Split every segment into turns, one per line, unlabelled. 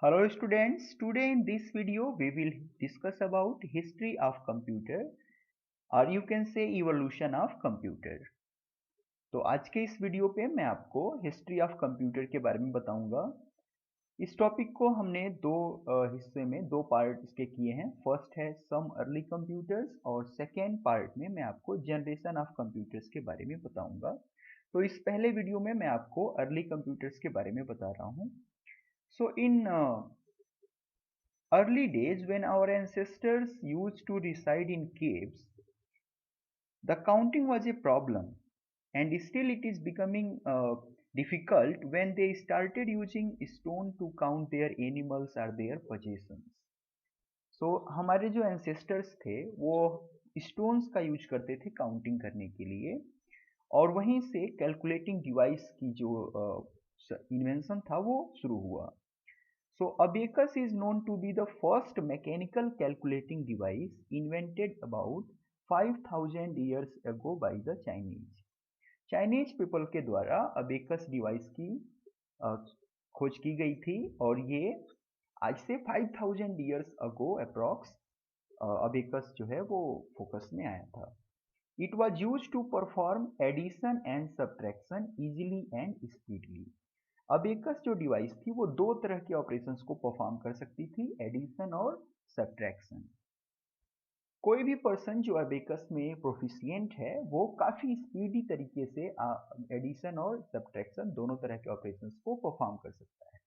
Hello students, today in this video we will discuss about history of computer or you can say evolution of computer. तो आज के इस video पे मैं आपको हिस्ट्री ऑफ कंप्यूटर के बारे में बताऊंगा। इस टॉपिक को हमने दो हिस्से में दो पार्ट इसके किए हैं। फर्स्ट है सम अर्ली कंप्यूटर्स और सेकेंड पार्ट में मैं आपको जनरेशन ऑफ कंप्यूटर्स के बारे में बताऊंगा। तो इस पहले वीडियो में मैं आपको अर्ली कंप्यूटर्स के बारे में बता रहा हूँ। So in early days, when our ancestors used to reside in caves, the counting was a problem, and still it is becoming difficult when they started using stone to count their animals or their possessions. So हमारे जो ancestors थे वो stones का use करते थे counting करने के लिए, और वहीं से कैलकुलेटिंग डिवाइस की जो इन्वेंशन था वो शुरू हुआ। So abacus is known to be the first mechanical calculating device invented about 5000 years ago by the Chinese. Chinese people के द्वारा abacus डिवाइस की खोज की गई थी और ये आज से 5000 years ago अप्रॉक्स abacus जो है वो फोकस में आया था। It was used to perform addition and subtraction easily and speedily. Abacus जो डिवाइस थी वो दो तरह के ऑपरेशंस को परफॉर्म कर सकती थी, एडिशन और सब्ट्रैक्शन। कोई भी पर्सन जो अबेकस में प्रोफिशिएंट है वो काफ़ी स्पीडी तरीके से एडिशन और सब्ट्रैक्शन दोनों तरह के ऑपरेशंस को परफॉर्म कर सकता है।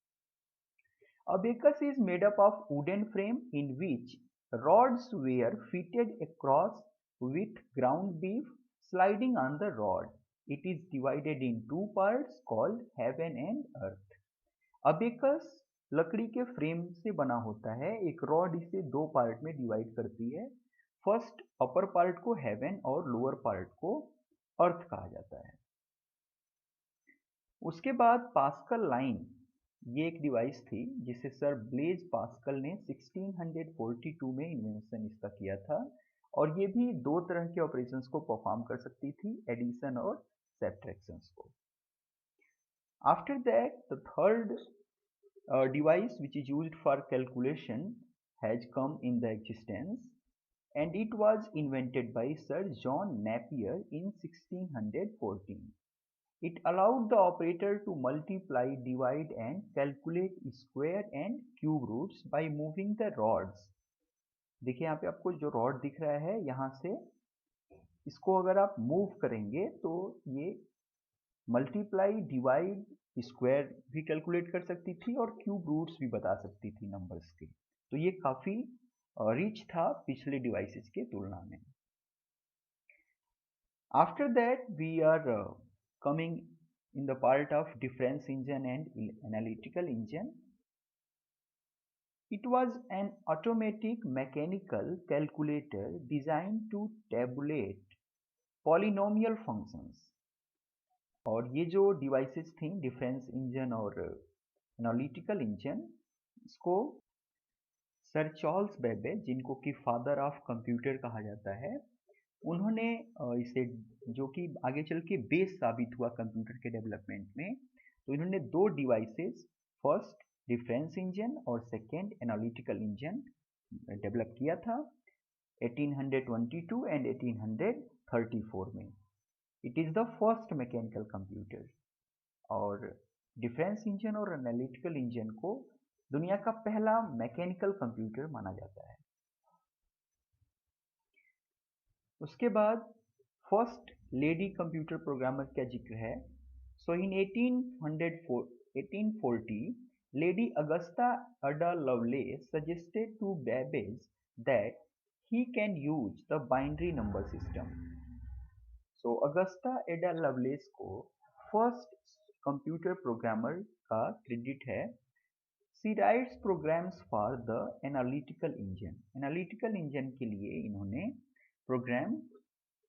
Abacus is made up of wooden frame in which rods were fitted across with ground beef sliding on the rod. It is divided in two parts called heaven and earth. Abacus लकड़ी के frame से बना होता है। एक rod इसे दो part में डिवाइड करती है। फर्स्ट अपर पार्ट को हेवन और लोअर पार्ट को अर्थ कहा जाता है। उसके बाद पास्कल लाइन, ये एक डिवाइस थी जिसे सर ब्लेज पास्कल ने 1642 में इन्वेंशन इसका किया था, और ये भी दो तरह के ऑपरेशंस को परफॉर्म कर सकती थी, एडिशन और सब्ट्रैक्शंस को। After that the third device which is used for calculation has come in the existence, and it was invented by Sir John Napier in 1614. It allowed the operator to multiply, divide and calculate square and cube roots by moving the rods. देखिए यहाँ पे आपको जो rod दिख रहा है, यहाँ से इसको अगर आप मूव करेंगे तो ये मल्टीप्लाई, डिवाइड, स्क्वायर भी कैलकुलेट कर सकती थी और क्यूब रूट्स भी बता सकती थी नंबर्स के। तो ये काफ़ी रिच था पिछले डिवाइसेस के तुलना में। After that we are coming in the part of difference engine and analytical engine. It was an automatic mechanical calculator designed to tabulate polynomial functions. और ये जो डिवाइसेस थी डिफरेंस इंजन और एनालिटिकल इंजन, इसको sir Charles Babbage, जिनको कि father of computer कहा जाता है, उन्होंने इसे, जो कि आगे चल के बेस साबित हुआ कंप्यूटर के डेवलपमेंट में, तो इन्होंने दो डिवाइसेस, फर्स्ट डिफरेंस इंजन और सेकेंड एनालिटिकल इंजन डेवलप किया था 1822 एंड 1834 में। It is the first mechanical computer, और डिफरेंस इंजन और एनालिटिकल इंजन को दुनिया का पहला मैकेनिकल कंप्यूटर माना जाता है। उसके बाद फर्स्ट लेडी कंप्यूटर प्रोग्रामर का जिक्र है। So in 1840 lady Augusta Ada Lovelace suggested to Babbage that he can use the binary number system. So Augusta Ada Lovelace को फर्स्ट कंप्यूटर प्रोग्रामर का क्रेडिट है। She writes programs for the analytical engine. Analytical engine के लिए इन्होंने program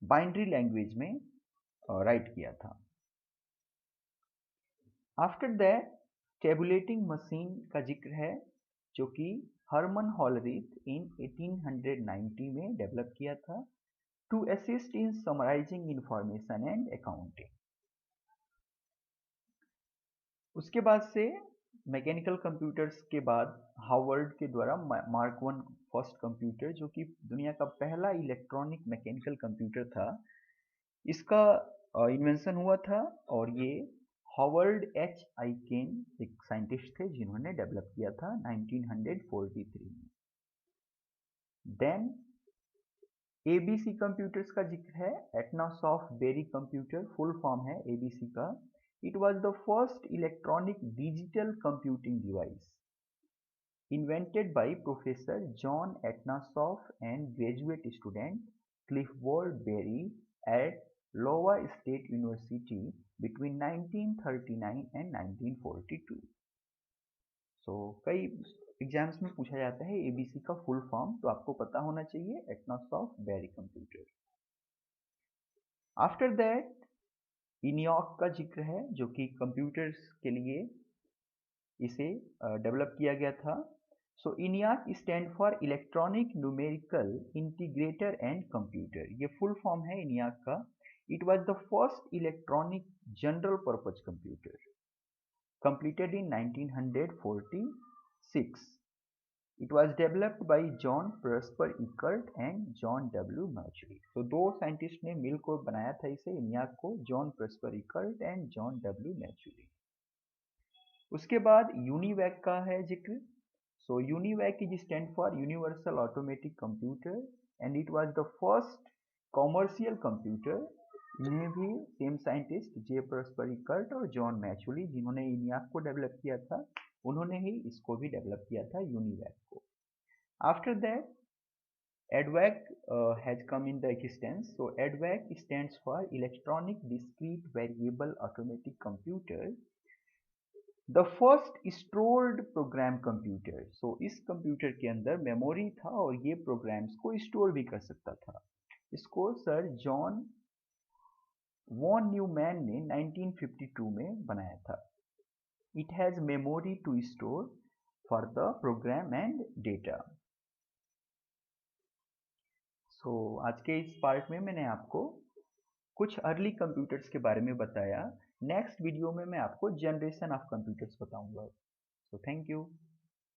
binary language में write किया था। After that tabulating machine का जिक्र है, जो कि हरमन हॉलरिथ इन 1890 में डेवलप किया था to assist in summarising information and accounting. उसके बाद से मैकेनिकल कंप्यूटर्स के बाद हार्वर्ड के द्वारा मार्क वन फर्स्ट कंप्यूटर, जो कि दुनिया का पहला इलेक्ट्रॉनिक मैकेनिकल कंप्यूटर था, इसका इन्वेंशन हुआ था। और ये हॉवर्ड एच आइकेन एक साइंटिस्ट थे जिन्होंने डेवलप किया था 1943 में। देन एबीसी कंप्यूटर्स का जिक्र है। एटनासॉफ्ट बेरी कंप्यूटर फुल फॉर्म है एबीसी का। It was the first electronic digital computing device invented by Professor John Etnasoff and graduate student Clifford Berry at Iowa State University between 1939 and 1942। सो कई exams में पूछा जाता है एबीसी का full form, तो आपको पता होना चाहिए एटनासॉफ्ट बेरी कंप्यूटर। आफ्टर दैट इनियॉक का जिक्र है, जो कि कंप्यूटर्स के लिए इसे डेवलप किया गया था। सो ENIAC stand for electronic numerical integrator and computer. ये फुल फॉर्म है ENIAC का। It was the first electronic general purpose computer completed in 1946। It was developed by John Presper Eckert and John W. Matchley। तो दो scientist ने मिलकर बनाया था इसे ENIAC को, John Presper Eckert and John W Mauchly. उसके बाद यूनिवैक का है जिक्र। So UNIVAC is stand for universal automatic computer and it was the first commercial computer. इन्हें भी same scientist J Presper Eckert और जॉन मैचुली, जिन्होंने ENIAC को डेवलप किया था, उन्होंने ही इसको भी डेवलप किया था यूनिवैक को। After that EDVAC has come in the existence। So EDVAC stands for Electronic Discrete Variable Automatic Computer, the first stored program computer। So इस कंप्यूटर के अंदर मेमोरी था और ये प्रोग्राम्स को स्टोर भी कर सकता था। इसको सर जॉन वॉन न्यूमैन ने 1952 में बनाया था। It has memory to store for the program and data. So आज के इस पार्ट में मैंने आपको कुछ अर्ली कंप्यूटर्स के बारे में बताया। नेक्स्ट वीडियो में मैं आपको जनरेशन ऑफ कंप्यूटर्स बताऊंगा। So thank you.